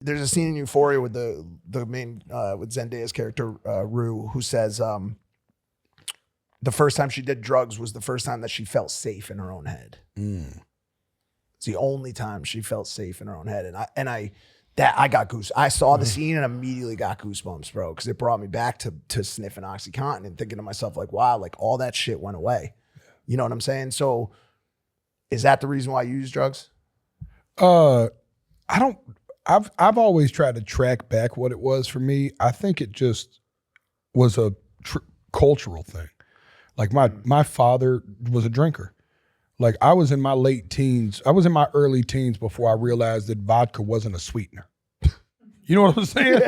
There's a scene in Euphoria with the main with Zendaya's character Rue, who says the first time she did drugs was the first time that she felt safe in her own head. It's the only time she felt safe in her own head, and I got goose. I saw the scene and immediately got goosebumps, bro, because it brought me back to sniffing oxycontin and thinking to myself like, wow, like all that shit went away. You know what I'm saying? So, is that the reason why you use drugs? I don't. I've always tried to track back what it was for me. I think it just was a cultural thing. Like my father was a drinker. Like I was in my late teens. I was in my early teens before I realized that vodka wasn't a sweetener. You know what I'm saying?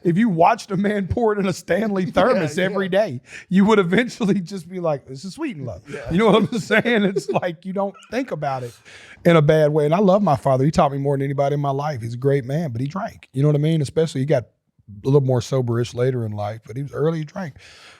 If you watched a man pour it in a Stanley thermos every day, you would eventually just be like, this is sweet and love. You know what I'm saying? It's like you don't think about it in a bad way. And I love my father. He taught me more than anybody in my life. He's a great man, but he drank. You know what I mean? Especially he got a little more soberish later in life, but he was early, he drank.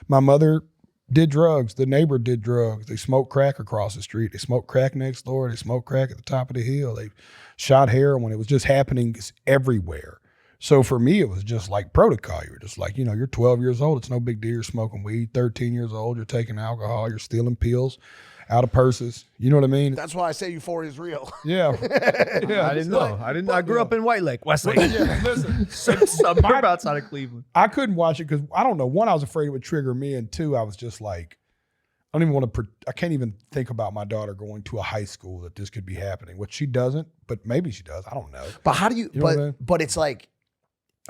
My mother did drugs. The neighbor did drugs. They smoked crack across the street. They smoked crack next door. They smoked crack at the top of the hill. They shot heroin. It was just happening everywhere. So for me, it was just like protocol. You're just like, you're 12 years old. It's no big deal. You're smoking weed. 13 years old. You're taking alcohol. You're stealing pills out of purses. You know what I mean? That's why I say Euphoria is real. Yeah. I didn't know. I grew up in White Lake, Westlake. Listen, suburb outside of Cleveland. I couldn't watch it because I don't know. One, I was afraid it would trigger me, and two, I was just like, I don't even want to. I can't even think about my daughter going to a high school that this could be happening. Which she doesn't, but maybe she does. I don't know. But how do you? But it's like.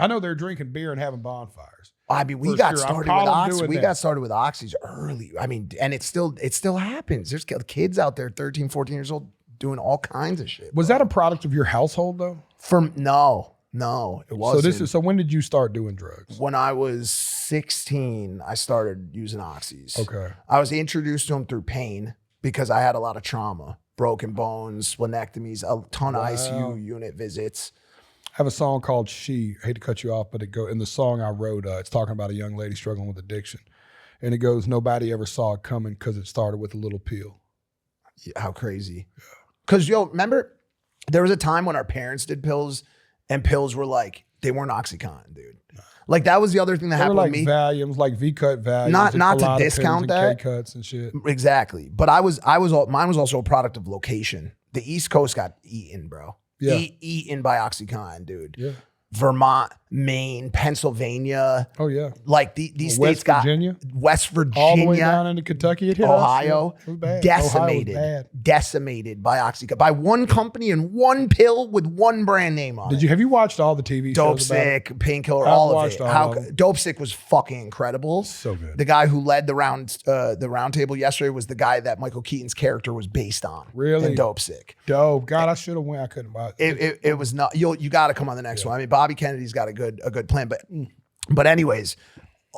I know they're drinking beer and having bonfires. I mean, we got started with Oxy. We got started with Oxys early. I mean, and it still happens. There's kids out there, 13, 14 years old, doing all kinds of shit. Was that a product of your household though? No, it wasn't. So when did you start doing drugs? When I was 16, I started using Oxys. Okay. I was introduced to them through pain because I had a lot of trauma, broken bones, splenectomies, a ton of ICU unit visits. I have a song called She. I hate to cut you off, but in the song I wrote, it's talking about a young lady struggling with addiction. And it goes, nobody ever saw it coming because it started with a little pill. Yeah, how crazy. Because, remember, there was a time when our parents did pills and pills were like, they weren't OxyContin, dude. Like that was the other thing that happened like with me. Valiums, like V-cut Valiums. Not to discount that. K-cuts and shit. Exactly. But mine was also a product of location. The East Coast got eaten, bro. Yeah. Eaten by OxyContin, dude. Yeah. Vermont, Maine, Pennsylvania. Oh yeah. Like these states got West Virginia, all the way down into Kentucky. It hit Ohio, us. It was bad. Decimated by OxyContin, by one company and one pill with one brand name on it. Have you watched all the TV Dope shows about Sick, Painkiller, all of it? All of Dope Sick was fucking incredible. So good. The guy who led the round table yesterday was the guy that Michael Keaton's character was based on. Really? In Dope Sick. Dope. God, I should have went. I couldn't watch it. It was not. You got to come on the next one. I mean, Bobby Kennedy's got a good plan, but anyways,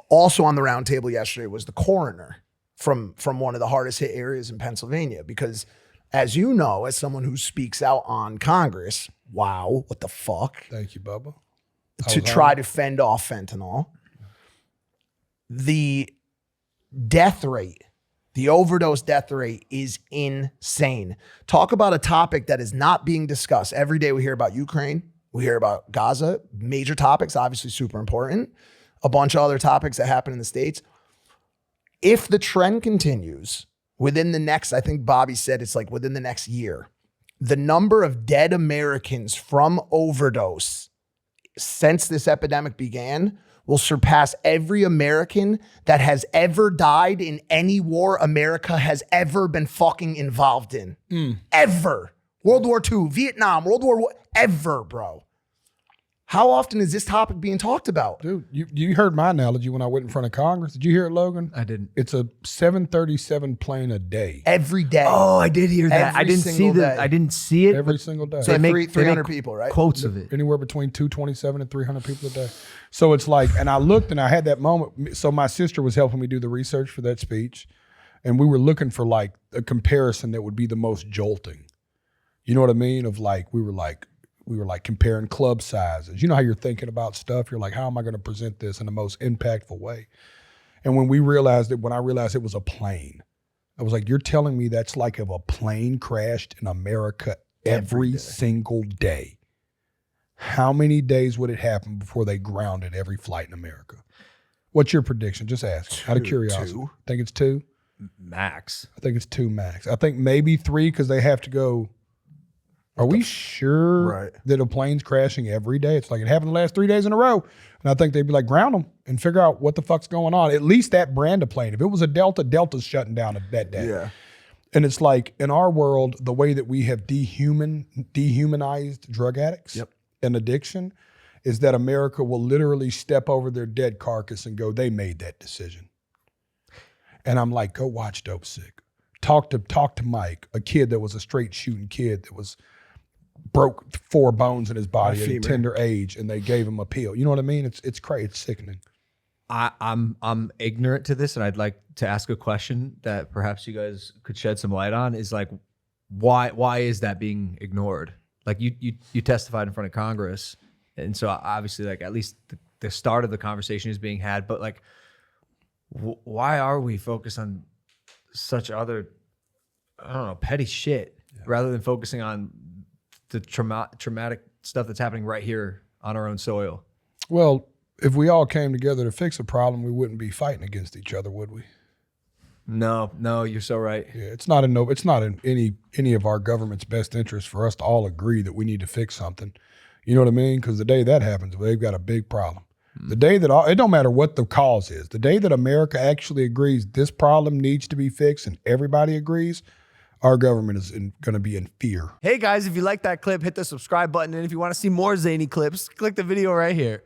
also on the round table yesterday was the coroner from one of the hardest hit areas in Pennsylvania, because as you know, as someone who speaks out on Congress, wow, what the fuck? Thank you, Bubba. To try to fend off fentanyl. The death rate, the overdose death rate is insane. Talk about a topic that is not being discussed. Every day we hear about Ukraine. We hear about Gaza, major topics, obviously super important. A bunch of other topics that happen in the States. If the trend continues within the next, I think Bobby said it's like within the next year, the number of dead Americans from overdose since this epidemic began will surpass every American that has ever died in any war America has ever been fucking involved in. Ever. World War II, Vietnam, World War I, ever, bro. How often is this topic being talked about? Dude, you heard my analogy when I went in front of Congress. Did you hear it, Logan? I didn't. It's a 737 plane a day. Every day. Oh, I did hear that. I didn't see it. Every single day. So they make 300 people, right? Quotes of it. Anywhere between 227 and 300 people a day. So it's like, and I looked and I had that moment. So my sister was helping me do the research for that speech. And we were looking for like a comparison that would be the most jolting. You know what I mean? Of like, we were like comparing club sizes. You know how you're thinking about stuff? You're like, how am I going to present this in the most impactful way? And when I realized it was a plane, I was like, you're telling me that's like if a plane crashed in America every single day. how many days would it happen before they grounded every flight in America? What's your prediction? Just ask out of curiosity. 2. Think it's 2? Max. I think it's 2 max. I think maybe 3 because they have to go. Are we sure that a plane's crashing every day? It's like it happened the last 3 days in a row. And I think they'd be like, ground them and figure out what the fuck's going on. At least that brand of plane. If it was a Delta, Delta's shutting down that day. Yeah. And it's like in our world, the way that we have dehumanized drug addicts and addiction is that America will literally step over their dead carcass and go, they made that decision. And I'm like, go watch Dope Sick. Talk to Mike, a kid that was a straight shooting kid that was broke 4 bones in his body at a tender age, and they gave him a pill. You know what I mean? It's crazy. It's sickening. I'm ignorant to this, and I'd like to ask a question that perhaps you guys could shed some light on. Is like, why is that being ignored? Like you testified in front of Congress, and so obviously, like at least the start of the conversation is being had. But like, why are we focused on such other, I don't know, petty shit rather than focusing on the traumatic stuff that's happening right here on our own soil? Well, if we all came together to fix a problem, we wouldn't be fighting against each other, would we? No, you're so right. Yeah, it's not in any of our government's best interest for us to all agree that we need to fix something. You know what I mean? Because the day that happens, they've got a big problem. The day that it don't matter what the cause is, the day that America actually agrees this problem needs to be fixed and everybody agrees, our government is going to be in fear. Hey guys, if you like that clip, hit the subscribe button. And if you want to see more zany clips, click the video right here.